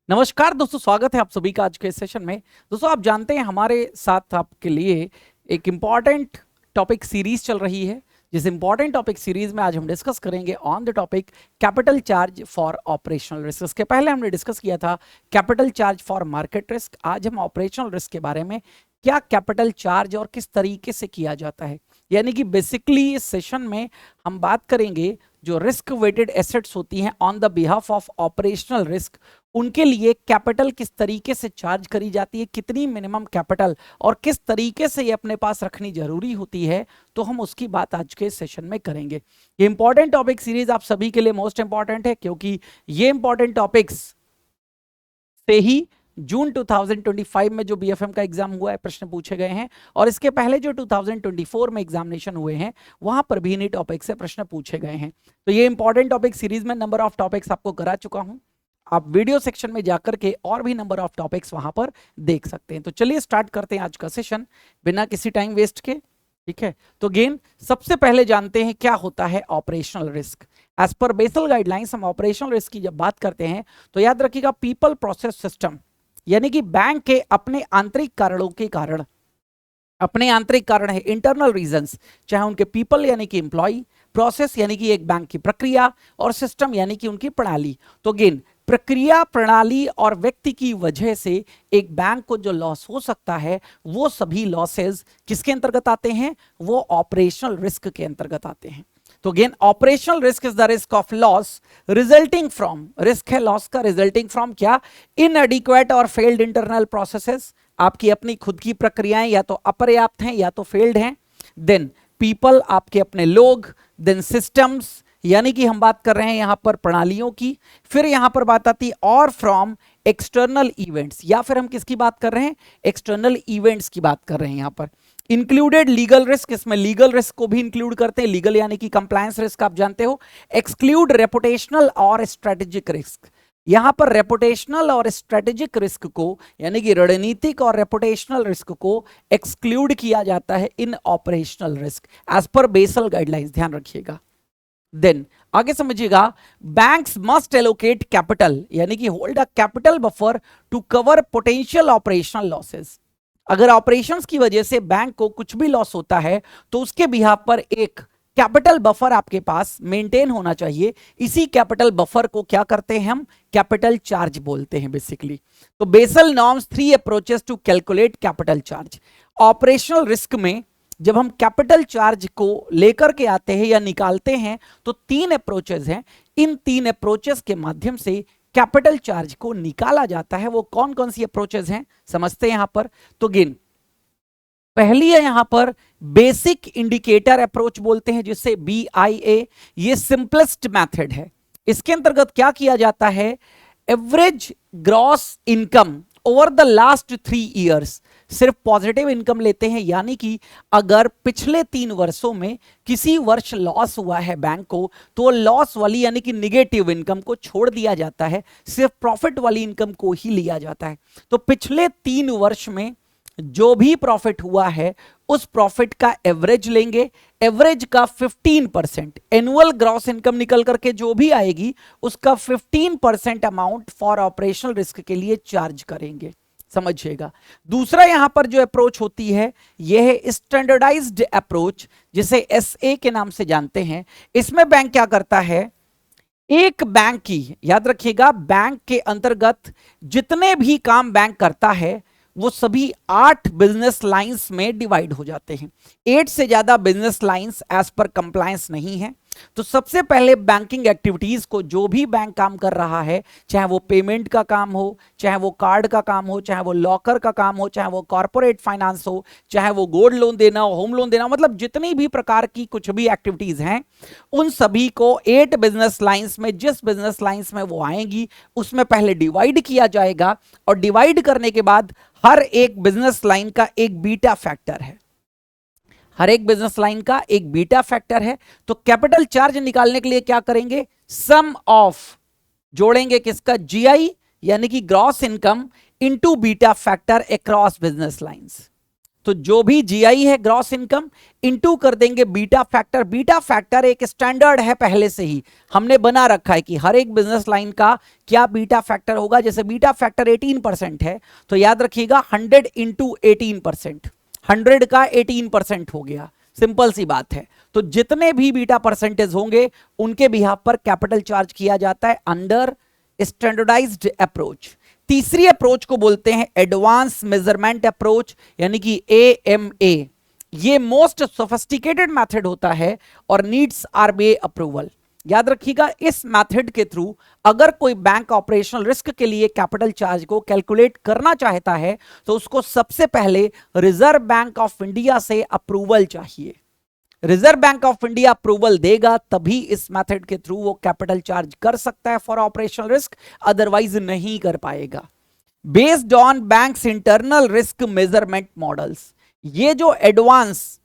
नमस्कार दोस्तों, स्वागत है आप सभी का आज के सेशन में। दोस्तों, आप जानते हैं हमारे साथ आपके लिए एक इम्पॉर्टेंट टॉपिक सीरीज चल रही है। जिस इम्पॉर्टेंट टॉपिक सीरीज में आज हम डिस्कस करेंगे on the topic capital charge for operational risk. इसके पहले हमने डिस्कस किया था capital charge for market risk. आज हम ऑपरेशनल रिस्क के बारे में, क्या कैपिटल चार्ज और किस तरीके से किया जाता है, यानी कि बेसिकली इस सेशन में हम बात करेंगे जो रिस्क वेटेड एसेट्स होती हैं on the behalf of operational risk, उनके लिए कैपिटल किस तरीके से चार्ज करी जाती है, कितनी मिनिमम कैपिटल और किस तरीके से ये अपने पास रखनी जरूरी होती है, तो हम उसकी बात आज के सेशन में करेंगे। ये इंपॉर्टेंट टॉपिक सीरीज आप सभी के लिए मोस्ट इंपॉर्टेंट है, क्योंकि ये इंपॉर्टेंट टॉपिक्स से ही जून 2025 में जो बीएफएम का एग्जाम हुआ है प्रश्न पूछे गए हैं, और इसके पहले जो 2024 में एग्जामिनेशन हुए हैं वहां पर भी इन्हीं टॉपिक से प्रश्न पूछे गए हैं। तो ये इंपॉर्टेंट टॉपिक सीरीज में नंबर ऑफ टॉपिक्स आपको करा चुका हूं, आप वीडियो सेक्शन में जाकर के और भी नंबर ऑफ टॉपिक्स वहां पर देख सकते हैं। तो चलिए स्टार्ट करते हैं आज का सेशन बिना किसी टाइम वेस्ट के। ठीक है, तो गेन सबसे पहले जानते हैं क्या होता है operational risk. As per Basel guidelines हम ऑपरेशनल रिस्क की जब बात करते हैं तो याद रखिएगा पीपल प्रोसेस सिस्टम, यानी कि बैंक के अपने आंतरिक कारणों के कारण, अपने आंतरिक कारण है इंटरनल रीजंस, चाहे उनके पीपल यानी कि एम्प्लॉय, प्रोसेस यानी कि एक बैंक की प्रक्रिया, और सिस्टम यानी कि उनकी प्रणाली। तो गेन प्रक्रिया, प्रणाली और व्यक्ति की वजह से एक बैंक को जो लॉस हो सकता है वो सभी लॉसेस किसके अंतर्गत आते हैं, वो ऑपरेशनल रिस्क के अंतर्गत आते हैं। तो again operational risk is the risk of loss resulting from, risk है लॉस का रिजल्टिंग फ्रॉम क्या, इनएडिक्वेट और फेल्ड इंटरनल प्रोसेसेस, आपकी अपनी खुद की प्रक्रियाएं या तो अपर्याप्त हैं या तो फेल्ड हैं। देन पीपल, आपके अपने लोग। देन सिस्टम्स, यानी कि हम बात कर रहे हैं यहां पर प्रणालियों की। फिर यहां पर बात आती है और फ्रॉम एक्सटर्नल इवेंट्स, या फिर हम किसकी बात कर रहे हैं, एक्सटर्नल इवेंट्स की बात कर रहे हैं यहां पर। इंक्लूडेड लीगल रिस्क, इसमें लीगल रिस्क को भी इंक्लूड करते हैं, लीगल यानी कि कंप्लायंस रिस्क आप जानते हो। एक्सक्लूड रेपुटेशनल और स्ट्रेटेजिक रिस्क, यहां पर रेपुटेशनल और स्ट्रेटेजिक रिस्क को, यानी कि रणनीतिक और रेपुटेशनल रिस्क को एक्सक्लूड किया जाता है in operational risk as per Basel guidelines, ध्यान रखिएगा। देन आगे समझिएगा, बैंक्स मस्ट एलोकेट कैपिटल, यानी कि hold a capital buffer to cover potential operational losses. अगर ऑपरेशंस की वजह से बैंक को कुछ भी लॉस होता है तो उसके बिहाफ पर एक कैपिटल बफर आपके पास मेंटेन होना चाहिए। इसी कैपिटल बफर को क्या करते हैं हम, कैपिटल चार्ज बोलते हैं बेसिकली। तो Basel norms 3 approaches to calculate capital charge. Operational risk में जब हम कैपिटल चार्ज को लेकर के आते हैं या निकालते हैं तो 3 अप्रोचेस हैं। इन 3 अप्रोचेस के माध्यम से कैपिटल चार्ज को निकाला जाता है। वो कौन कौन सी अप्रोचेस हैं समझते हैं यहां पर। तो गिन, पहली है यहां पर बेसिक इंडिकेटर अप्रोच बोलते हैं, जिसे BIA, ये सिंपलेस्ट मेथड है। इसके अंतर्गत क्या किया जाता है, average gross income over the last 3 years, सिर्फ पॉजिटिव इनकम लेते हैं, यानी कि अगर पिछले 3 वर्षों में किसी वर्ष लॉस हुआ है बैंक को तो लॉस वाली यानी कि निगेटिव इनकम को छोड़ दिया जाता है, सिर्फ प्रॉफिट वाली इनकम को ही लिया जाता है। तो पिछले 3 वर्ष में जो भी प्रॉफिट हुआ है उस प्रॉफिट का एवरेज लेंगे, एवरेज का 15%, एनुअल ग्रॉस इनकम निकल करके जो भी आएगी उसका 15% अमाउंट फॉर ऑपरेशनल रिस्क के लिए चार्ज करेंगे, समझिएगा। दूसरा यहां पर जो अप्रोच होती है यह है स्टैंडर्डाइज्ड अप्रोच, जिसे SA के नाम से जानते हैं। इसमें बैंक क्या करता है, एक बैंक की, याद रखिएगा बैंक के अंतर्गत जितने भी काम बैंक करता है वो सभी 8 बिजनेस लाइंस में डिवाइड हो जाते हैं। 8 से ज्यादा business lines as per compliance नहीं है। तो सबसे पहले बैंकिंग एक्टिविटीज को जो भी बैंक काम कर रहा है, चाहे वो पेमेंट का काम हो, चाहे वो कार्ड का काम हो, चाहे वो लॉकर का काम हो, चाहे वो कॉर्पोरेट फाइनेंस हो, चाहे वो गोल्ड लोन देना हो, होम लोन देना हो, मतलब जितनी भी प्रकार की कुछ भी एक्टिविटीज हैं उन सभी को 8 बिजनेस लाइंस में, जिस बिजनेस लाइंस में वो आएंगी उसमें पहले डिवाइड किया जाएगा, और डिवाइड करने के बाद हर एक बिजनेस लाइन का एक बीटा फैक्टर है, हर एक बिजनेस लाइन का एक बीटा फैक्टर है। तो कैपिटल चार्ज निकालने के लिए क्या करेंगे, सम ऑफ जोड़ेंगे किसका, GI यानी कि gross income into beta factor across business lines. तो जो भी जीआई है ग्रॉस इनकम इनटू कर देंगे बीटा फैक्टर। बीटा फैक्टर एक स्टैंडर्ड है, पहले से ही हमने बना रखा है कि हर एक बिजनेस लाइन का क्या बीटा फैक्टर होगा। जैसे बीटा फैक्टर 18% है तो याद रखिएगा 100 इंटू 18%, 100 का 18% हो गया, सिंपल सी बात है। तो जितने भी बीटा परसेंटेज होंगे उनके बिहाफ पर कैपिटल चार्ज किया जाता है अंडर स्टैंडर्डाइज्ड अप्रोच। तीसरी अप्रोच को बोलते हैं एडवांस मेजरमेंट अप्रोच, यानी कि AMA। ये मोस्ट सोफिस्टिकेटेड मेथड होता है और नीड्स RBI अप्रूवल। याद रखिएगा इस मेथड के थ्रू अगर कोई बैंक ऑपरेशनल रिस्क के लिए कैपिटल चार्ज को कैलकुलेट करना चाहता है तो उसको सबसे पहले रिजर्व बैंक ऑफ इंडिया से अप्रूवल चाहिए। Reserve bank of India approval देगा तभी इस मेथड के थ्रू वो कैपिटल चार्ज कर सकता है फॉर ऑपरेशनल रिस्क, अदरवाइज नहीं कर पाएगा। Based on banks internal risk measurement models, ये जो एडवांस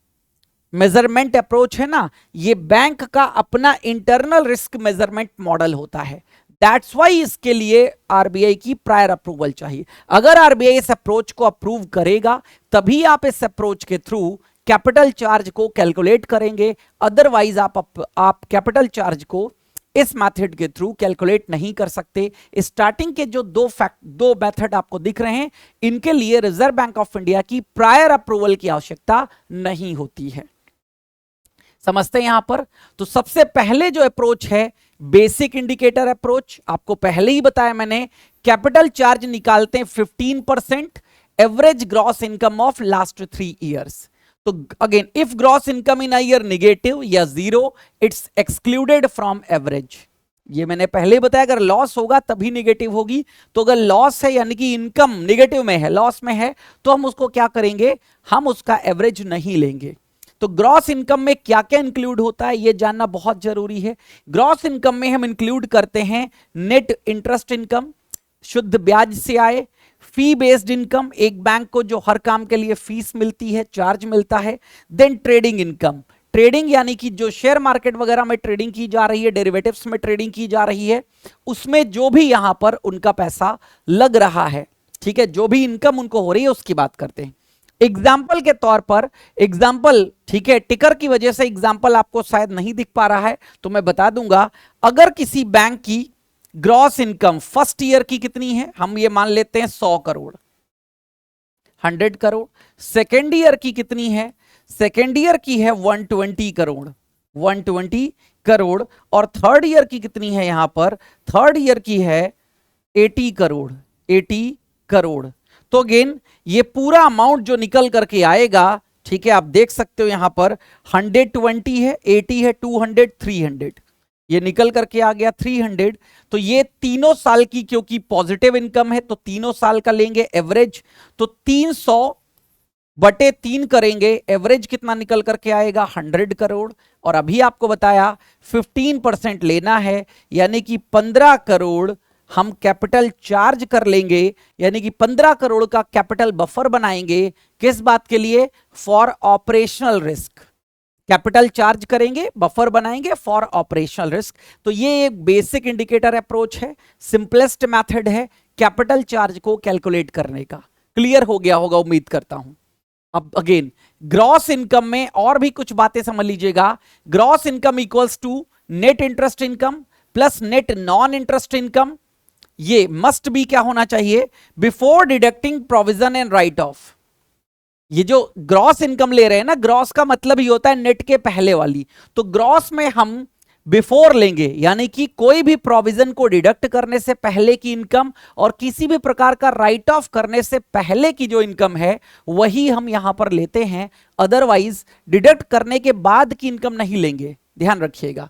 मेजरमेंट अप्रोच है ना, ये बैंक का अपना इंटरनल रिस्क मेजरमेंट मॉडल होता है। दैट्स वाई इसके लिए आरबीआई की प्रायर अप्रूवल चाहिए। अगर आरबीआई इस अप्रोच को अप्रूव करेगा तभी आप इस अप्रोच के थ्रू कैपिटल चार्ज को कैलकुलेट करेंगे, अदरवाइज आप कैपिटल चार्ज को इस मेथड के थ्रू कैलकुलेट नहीं कर सकते। स्टार्टिंग के जो दो मेथड आपको दिख रहे हैं इनके लिए रिजर्व बैंक ऑफ इंडिया की प्रायर अप्रूवल की आवश्यकता नहीं होती है। समझते हैं यहां पर? तो सबसे पहले जो अप्रोच है बेसिक इंडिकेटर अप्रोच, आपको पहले ही बताया मैंने, कैपिटल चार्ज निकालते हैं 15% average gross income of last 3 years. तो again if gross income in a year negative या zero, it's excluded from average. ये मैंने पहले ही बताया अगर लॉस होगा तभी नेगेटिव होगी। तो अगर लॉस है यानी कि इनकम नेगेटिव में है, लॉस में है, तो हम उसको क्या करेंगे, हम उसका एवरेज नहीं लेंगे। तो ग्रॉस इनकम में क्या क्या इंक्लूड होता है ये जानना बहुत जरूरी है। ग्रॉस इनकम में हम इंक्लूड करते हैं नेट इंटरेस्ट इनकम, शुद्ध ब्याज से आए, फी बेस्ड इनकम, एक बैंक को जो हर काम के लिए फीस मिलती है, चार्ज मिलता है। देन ट्रेडिंग इनकम, ट्रेडिंग यानी कि जो शेयर मार्केट वगैरह में ट्रेडिंग की जा रही है, डेरिवेटिव्स में ट्रेडिंग की जा रही है, उसमें जो भी यहां पर उनका पैसा लग रहा है, ठीक है, जो भी इनकम उनको हो रही है उसकी बात करते हैं। एग्जाम्पल के तौर पर, एग्जाम्पल, ठीक है, टिकर की वजह से एग्जाम्पल आपको शायद नहीं दिख पा रहा है तो मैं बता दूंगा। अगर किसी बैंक की ग्रॉस इनकम फर्स्ट ईयर की कितनी है, हम ये मान लेते हैं 100 करोड़, 100 करोड़। सेकेंड ईयर की कितनी है, सेकेंड ईयर की है 120 करोड़, 120 करोड़। और थर्ड ईयर की कितनी है, यहां पर थर्ड ईयर की है 80 करोड़, 80 करोड़। तो अगेन ये पूरा अमाउंट जो निकल करके आएगा, ठीक है, आप देख सकते हो यहां पर 120 है, 80 है, 200, 300, ये निकल करके आ गया 300। तो ये तीनों साल की क्योंकि पॉजिटिव इनकम है तो तीनों साल का लेंगे एवरेज, तो 300/3 करेंगे, एवरेज कितना निकल करके आएगा 100 करोड़। और अभी आपको बताया 15% लेना है, यानी कि 15 करोड़ हम कैपिटल चार्ज कर लेंगे, यानी कि 15 करोड़ का कैपिटल बफर बनाएंगे। किस बात के लिए, for operational risk. Capital charge करेंगे, बफर बनाएंगे फॉर ऑपरेशनल रिस्क। तो ये एक बेसिक इंडिकेटर अप्रोच है, सिंपलेस्ट मेथड है कैपिटल चार्ज को कैलकुलेट करने का। क्लियर हो गया होगा उम्मीद करता हूं। अब अगेन ग्रॉस इनकम में और भी कुछ बातें समझ लीजिएगा। Gross income equals to net interest income plus net non interest income. ये मस्ट बी क्या होना चाहिए, before deducting provision and write off. ये जो ग्रॉस इनकम ले रहे हैं ना, ग्रॉस का मतलब ही होता है नेट के पहले वाली। तो ग्रॉस में हम बिफोर लेंगे, यानी कि कोई भी प्रोविजन को डिडक्ट करने से पहले की इनकम और किसी भी प्रकार का राइट ऑफ करने से पहले की जो इनकम है वही हम यहां पर लेते हैं। अदरवाइज डिडक्ट करने के बाद की इनकम नहीं लेंगे, ध्यान रखिएगा।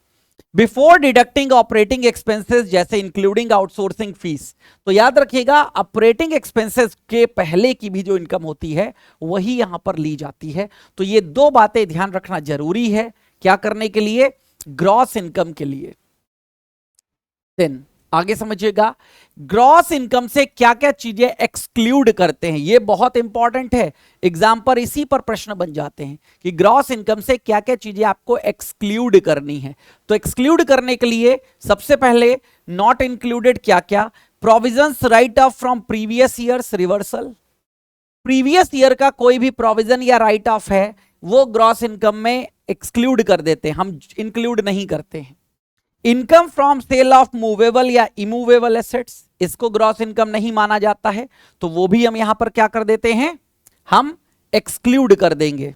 बिफोर डिडक्टिंग ऑपरेटिंग एक्सपेंसेस, जैसे इंक्लूडिंग आउटसोर्सिंग फीस। तो याद रखिएगा ऑपरेटिंग एक्सपेंसेस के पहले की भी जो इनकम होती है वही यहां पर ली जाती है। तो ये दो बातें ध्यान रखना जरूरी है, क्या करने के लिए, ग्रॉस इनकम के लिए। देन आगे समझिएगा ग्रॉस इनकम से क्या क्या चीजें एक्सक्लूड करते हैं, ये बहुत इंपॉर्टेंट है। एग्जाम पर इसी पर प्रश्न बन जाते हैं कि ग्रॉस इनकम से क्या क्या चीजें आपको एक्सक्लूड करनी है। तो एक्सक्लूड करने के लिए सबसे पहले नॉट इंक्लूडेड क्या क्या, provisions right of from previous years reversal, previous year का कोई भी प्रोविजन या राइट ऑफ है वो ग्रॉस इनकम में एक्सक्लूड कर देते हैं, हम इंक्लूड नहीं करते हैं। Income from sale of movable या इमूवेबल एसेट्स, इसको ग्रॉस इनकम नहीं माना जाता है, तो वो भी हम यहां पर क्या कर देते हैं, हम एक्सक्लूड कर देंगे।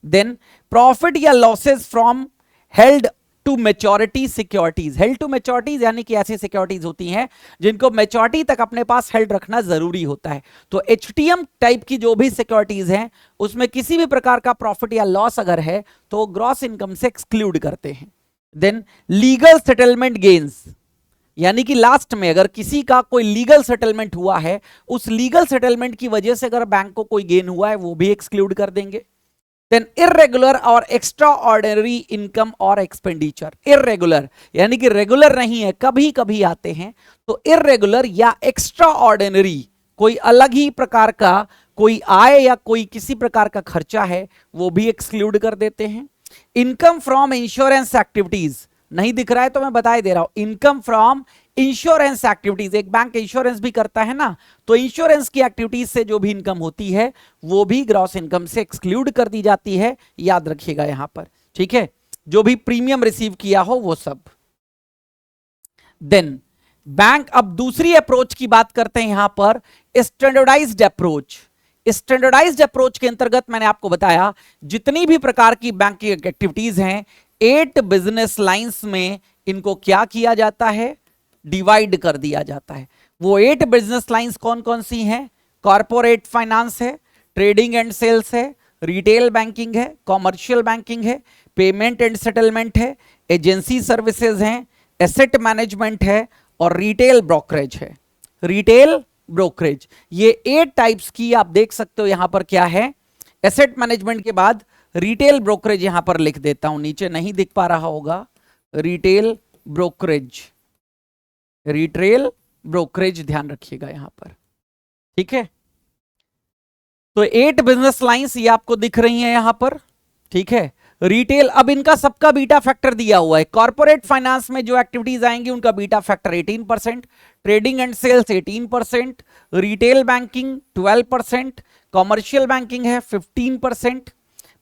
देन प्रॉफिट या losses from held to maturity securities, held to maturities यानी कि ऐसी सिक्योरिटीज होती हैं जिनको मैच्योरिटी तक अपने पास हेल्ड रखना जरूरी होता है। तो एचटीएम टाइप की जो भी सिक्योरिटीज हैं उसमें किसी भी प्रकार का प्रॉफिट या लॉस अगर है तो ग्रॉस इनकम से एक्सक्लूड करते हैं। देन लीगल सेटलमेंट गेन्स, यानी कि लास्ट में अगर किसी का कोई लीगल सेटलमेंट हुआ है, उस लीगल सेटलमेंट की वजह से अगर बैंक को कोई गेन हुआ है वो भी एक्सक्लूड कर देंगे। देन इर्रेगुलर और एक्स्ट्रा ऑर्डिनरी इनकम और एक्सपेंडिचर, इर्रेगुलर यानी कि रेगुलर नहीं है, कभी कभी आते हैं, तो इर्रेगुलर या एक्स्ट्रा ऑर्डिनरी कोई अलग ही प्रकार का कोई आय या कोई किसी प्रकार का खर्चा है वो भी एक्सक्लूड कर देते हैं। इनकम फ्रॉम इंश्योरेंस एक्टिविटीज, नहीं दिख रहा है तो मैं बता दे रहा हूं, इनकम फ्रॉम इंश्योरेंस एक्टिविटीज, एक बैंक इंश्योरेंस भी करता है ना, तो इंश्योरेंस की एक्टिविटीज से जो भी इनकम होती है वो भी ग्रॉस इनकम से एक्सक्लूड कर दी जाती है, याद रखिएगा यहां पर, ठीक है, जो भी प्रीमियम रिसीव किया हो वो सब। देन बैंक, अब दूसरी अप्रोच की बात करते हैं यहां पर, स्टैंडर्डाइज्ड अप्रोच। स्टैंडर्डाइज्ड अप्रोच के अंतर्गत मैंने आपको बताया जितनी भी प्रकार की बैंकिंग एक्टिविटीज हैं 8 बिजनेस लाइंस में इनको क्या किया जाता है, डिवाइड कर दिया जाता है। वो 8 बिजनेस लाइंस कौन कौन सी हैं, कॉर्पोरेट फाइनेंस है, ट्रेडिंग एंड सेल्स है, रिटेल बैंकिंग है, कॉमर्शियल बैंकिंग है, पेमेंट एंड सेटलमेंट है, एजेंसी सर्विसेज हैं, एसेट मैनेजमेंट है और रिटेल ब्रोकरेज है। रिटेल ब्रोकरेज, ये 8 टाइप्स की आप देख सकते हो यहां पर क्या है, एसेट मैनेजमेंट के बाद रिटेल ब्रोकरेज यहां पर लिख देता हूं, नीचे नहीं दिख पा रहा होगा, रिटेल ब्रोकरेज, रिटेल ब्रोकरेज ध्यान रखिएगा यहां पर, ठीक है। तो 8 बिजनेस लाइंस ये आपको दिख रही हैं यहां पर, ठीक है। रिटेल, अब इनका सबका बीटा फैक्टर दिया हुआ है, कॉर्पोरेट फाइनेंस में जो एक्टिविटीज आएंगी उनका beta factor 18%, trading and sales 18%, retail banking 12%, commercial banking है 15%,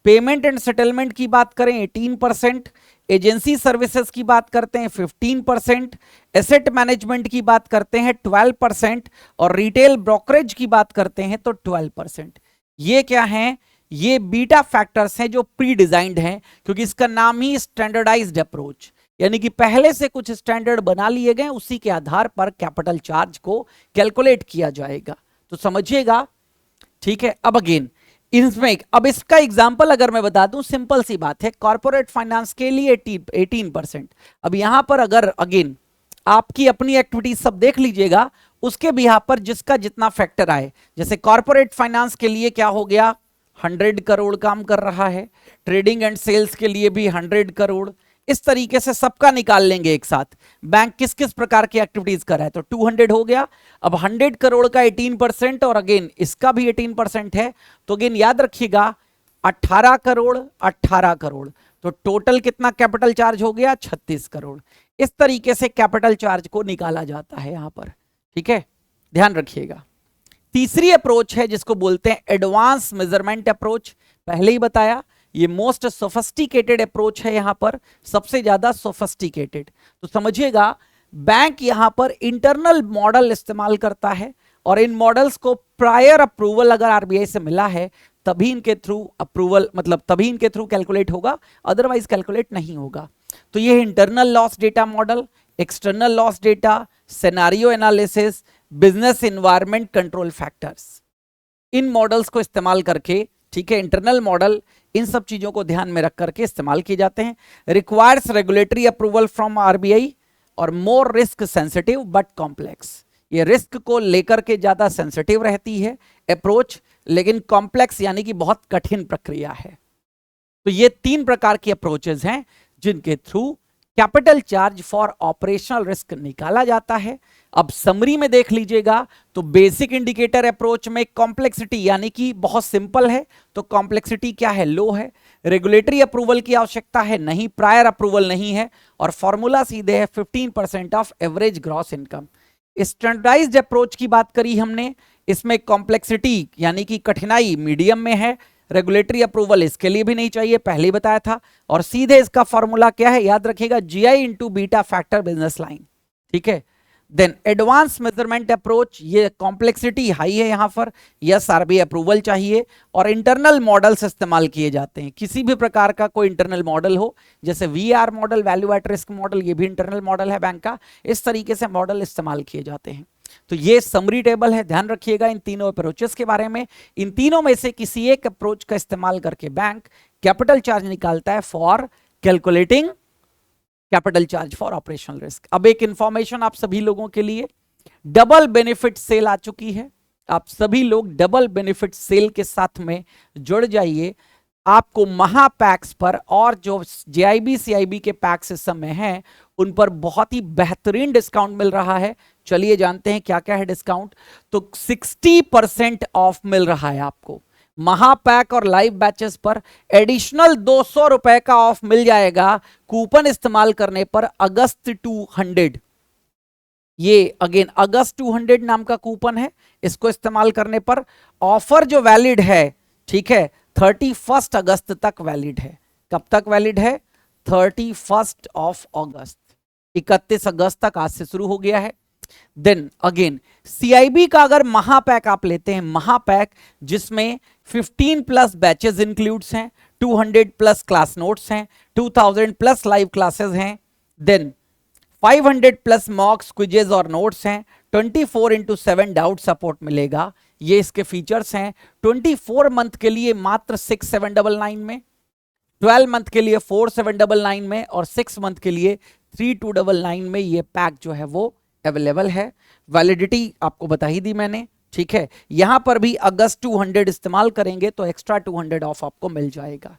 पेमेंट एंड सेटलमेंट की बात करें 18%, एजेंसी सर्विसेज की बात करते हैं 15%, एसेट मैनेजमेंट की बात करते हैं 12% और रिटेल ब्रोकरेज की बात करते हैं तो 12%। ये क्या है, ये बीटा फैक्टर्स हैं जो प्री डिजाइंड हैं, क्योंकि इसका नाम ही स्टैंडर्डाइज्ड अप्रोच, यानी कि पहले से कुछ स्टैंडर्ड बना लिए गए, उसी के आधार पर कैपिटल चार्ज को कैलकुलेट किया जाएगा, तो समझिएगा, ठीक है। अब अगेन इसमें अब इसका एग्जांपल अगर मैं बता दूं, सिंपल सी बात है, कॉर्पोरेट फाइनेंस के लिए 18%। अब यहां पर अगर अगेन आपकी अपनी एक्टिविटी सब देख लीजिएगा, उसके भी यहां पर जिसका जितना फैक्टर आए, जैसे कॉर्पोरेट फाइनेंस के लिए क्या हो गया 100 करोड़ काम कर रहा है, ट्रेडिंग एंड सेल्स के लिए भी 100 करोड़, इस तरीके से सबका निकाल लेंगे एक साथ, बैंक किस किस प्रकार की एक्टिविटीज कर रहा है, तो 200 हो गया। अब 100 करोड़ का 18% और अगेन इसका भी 18% है, तो अगेन याद रखिएगा 18 करोड़ 18 करोड़, तो टोटल कितना कैपिटल चार्ज हो गया 36 करोड़। इस तरीके से कैपिटल चार्ज को निकाला जाता है यहां पर, ठीक है, ध्यान रखिएगा। तीसरी अप्रोच है जिसको बोलते हैं एडवांस मेजरमेंट अप्रोच, पहले ही बताया ये मोस्ट सोफिस्टिकेटेड अप्रोच है, यहां पर सबसे ज्यादा सोफिस्टिकेटेड। तो समझिएगा बैंक यहां पर इंटरनल मॉडल इस्तेमाल करता है और इन मॉडल्स को प्रायर अप्रूवल अगर आरबीआई से मिला है तभी इनके थ्रू अप्रूवल, मतलब तभी इनके थ्रू कैलकुलेट होगा, अदरवाइज कैलकुलेट नहीं होगा। तो ये internal loss data model, external loss data, scenario analysis, business environment control factors, इन मॉडल्स को इस्तेमाल करके, ठीक है, इंटरनल मॉडल इन सब चीजों को ध्यान में रख करके इस्तेमाल किए जाते हैं। Requires regulatory approval from RBI और more risk sensitive but complex, ये रिस्क को लेकर के ज्यादा सेंसिटिव रहती है अप्रोच, लेकिन कॉम्प्लेक्स यानी कि बहुत कठिन प्रक्रिया है। तो ये 3 प्रकार की अप्रोचेस हैं जिनके through capital charge for operational risk निकाला जाता है। अब समरी में देख लीजिएगा तो बेसिक इंडिकेटर अप्रोच में कॉम्प्लेक्सिटी यानी कि बहुत सिंपल है, तो कॉम्प्लेक्सिटी क्या है, लो है। रेगुलेटरी अप्रूवल की आवश्यकता है नहीं, प्रायर अप्रूवल नहीं है, और फॉर्मूला सीधे है 15% of average gross income. Standardised approach की बात करी हमने, इसमें कॉम्प्लेक्सिटी यानी कि कठिनाई मीडियम में है, रेगुलेटरी अप्रूवल इसके लिए भी नहीं चाहिए, पहले ही बताया था। और सीधे इसका फॉर्मूला क्या है, याद रखिएगा, GI into beta factor business line, ठीक है। देन एडवांस मेजरमेंट अप्रोच, ये कॉम्प्लेक्सिटी हाई है यहां पर, यस आरबीआई अप्रूवल चाहिए। और इंटरनल मॉडल्स इस्तेमाल किए जाते हैं, किसी भी प्रकार का कोई इंटरनल मॉडल हो, जैसे VR model, value at risk model, ये भी इंटरनल मॉडल है बैंक का, इस तरीके से मॉडल इस्तेमाल किए जाते हैं। तो ये समरी टेबल है, ध्यान रखिएगा इन तीनों अप्रोचेस के बारे में। इन तीनों में से किसी एक अप्रोच का इस्तेमाल करके बैंक कैपिटल चार्ज निकालता है for calculating capital charge for operational risk. अब एक इंफॉर्मेशन आप सभी लोगों के लिए, डबल बेनिफिट सेल आ चुकी है, आप सभी लोग डबल बेनिफिट सेल के साथ में जुड़ जाइए। आपको महापैक्स पर और जो जेआईबी सीआईबी के पैक्स इस समय हैं उन पर बहुत ही बेहतरीन डिस्काउंट मिल रहा है। चलिए जानते हैं क्या क्या है डिस्काउंट। तो 60% ऑफ मिल रहा है आपको महापैक और लाइव बैचेस पर। एडिशनल 200 रुपए का ऑफ मिल जाएगा कूपन इस्तेमाल करने पर अगस्त 200। ये अगेन अगस्त 200 नाम का कूपन है, इसको इस्तेमाल करने पर ऑफर जो वैलिड है, ठीक है, 31 अगस्त तक वैलिड है। कब तक वैलिड है? 31 ऑफ अगस्त, 31 अगस्त तक आज से शुरू हो गया है। देन अगेन सीआईबी का अगर महापैक आप लेते हैं, महापैक जिसमें 15 प्लस बैचेस इंक्लूड्स हैं, 200 प्लस क्लास नोट्स हैं, 2000 प्लस लाइव क्लासेस हैं, देन 500 प्लस मॉक्स क्विजेज और नोट्स हैं, 24/7 डाउट सपोर्ट मिलेगा। ये इसके फीचर्स हैं। 24 मंथ के लिए मात्र 6799 में, 12 मंथ के लिए 4799 में और 6 मंथ के लिए 3299 में ये पैक जो है वो अवेलेबल है। वैलिडिटी आपको बता ही दी मैंने, ठीक है। यहां पर भी अगस्त 200 इस्तेमाल करेंगे तो एक्स्ट्रा 200 ऑफ आपको मिल जाएगा।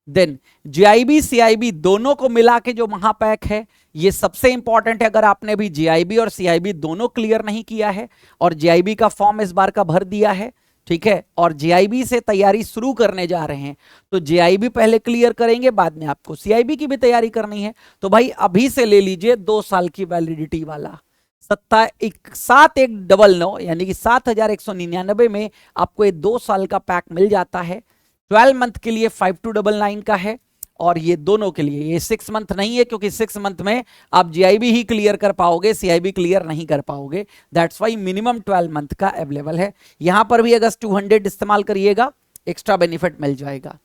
देन जीआईबी सीआईबी दोनों को मिला के जो महापैक है ये सबसे इंपॉर्टेंट है। अगर आपने भी जीआईबी और सीआईबी दोनों क्लियर नहीं किया है और जीआईबी का फॉर्म इस बार का भर दिया है, ठीक है, और जीआईबी से तैयारी शुरू करने जा रहे हैं, तो जीआईबी पहले क्लियर करेंगे, बाद में आपको सीआईबी की भी तैयारी करनी है, तो भाई अभी से ले लीजिए 2 साल की वैलिडिटी वाला 7199 यानी कि 7199 में आपको ये 2 साल का पैक मिल जाता है। 12 मंथ के लिए 5299 का है और ये दोनों के लिए, ये 6 मंथ नहीं है क्योंकि 6 मंथ में आप जीआईबी ही क्लियर कर पाओगे, सीआईबी क्लियर नहीं कर पाओगे, दैट्स वाई मिनिमम 12 मंथ का अवेलेबल है। यहां पर भी अगस्त 200 इस्तेमाल करिएगा, एक्स्ट्रा बेनिफिट मिल जाएगा।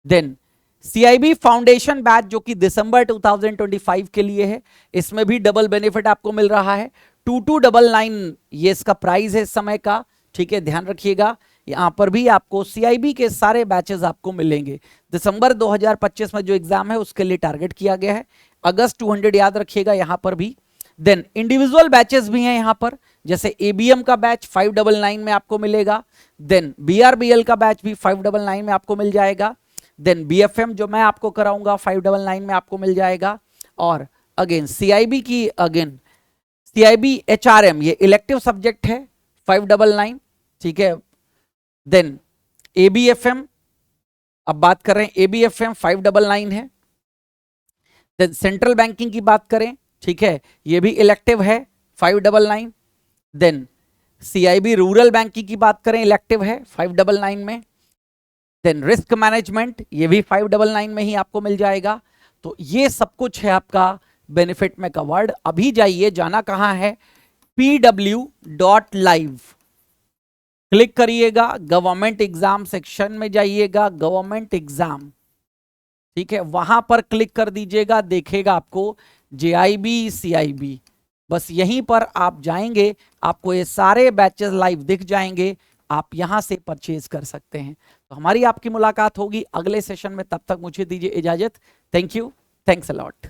देन सीआईबी फाउंडेशन बैच जो कि दिसंबर 2025 के लिए है, इसमें भी डबल बेनिफिट आपको मिल रहा है। 2299 ये इसका प्राइस है इस समय का, ठीक है, ध्यान रखिएगा। यहां पर भी आपको सीआईबी के सारे बैचेस आपको मिलेंगे। दिसंबर 2025 में जो एग्जाम है उसके लिए टारगेट किया गया है, अगस्त 200 याद रखिएगा यहां पर भी। देन इंडिविजुअल बैचेस भी हैं यहां पर, जैसे एबीएम का बैच 599 में आपको मिलेगा। देन बीआरबीएल का बैच भी 599 में आपको मिल जाएगा। देन बीएफएम जो मैं आपको कराऊंगा 599 में आपको मिल जाएगा। और अगेन सीआईबी की, अगेन सीआईबी एचआरएम ये इलेक्टिव सब्जेक्ट है 599, ठीक है। देन एबीएफएम, अब बात कर रहे हैं एबीएफएम 599 है। देन सेंट्रल बैंकिंग की बात करें, ठीक है, ये भी इलेक्टिव है 599। देन सीआईबी रूरल बैंकिंग की बात करें, इलेक्टिव है 599 में। देन रिस्क मैनेजमेंट ये भी 599 में ही आपको मिल जाएगा। तो ये सब कुछ है आपका बेनिफिट में कवर्ड। अभी जाइए, जाना कहां है, pw.live क्लिक करिएगा, गवर्नमेंट एग्जाम सेक्शन में जाइएगा, गवर्नमेंट एग्जाम, ठीक है, वहां पर क्लिक कर दीजिएगा, देखेगा आपको जेआईबी सीआईबी, बस यहीं पर आप जाएंगे, आपको ये सारे बैचेस लाइव दिख जाएंगे, आप यहां से परचेज कर सकते हैं। तो हमारी आपकी मुलाकात होगी अगले सेशन में, तब तक मुझे दीजिए इजाजत। Thank you, thanks a lot.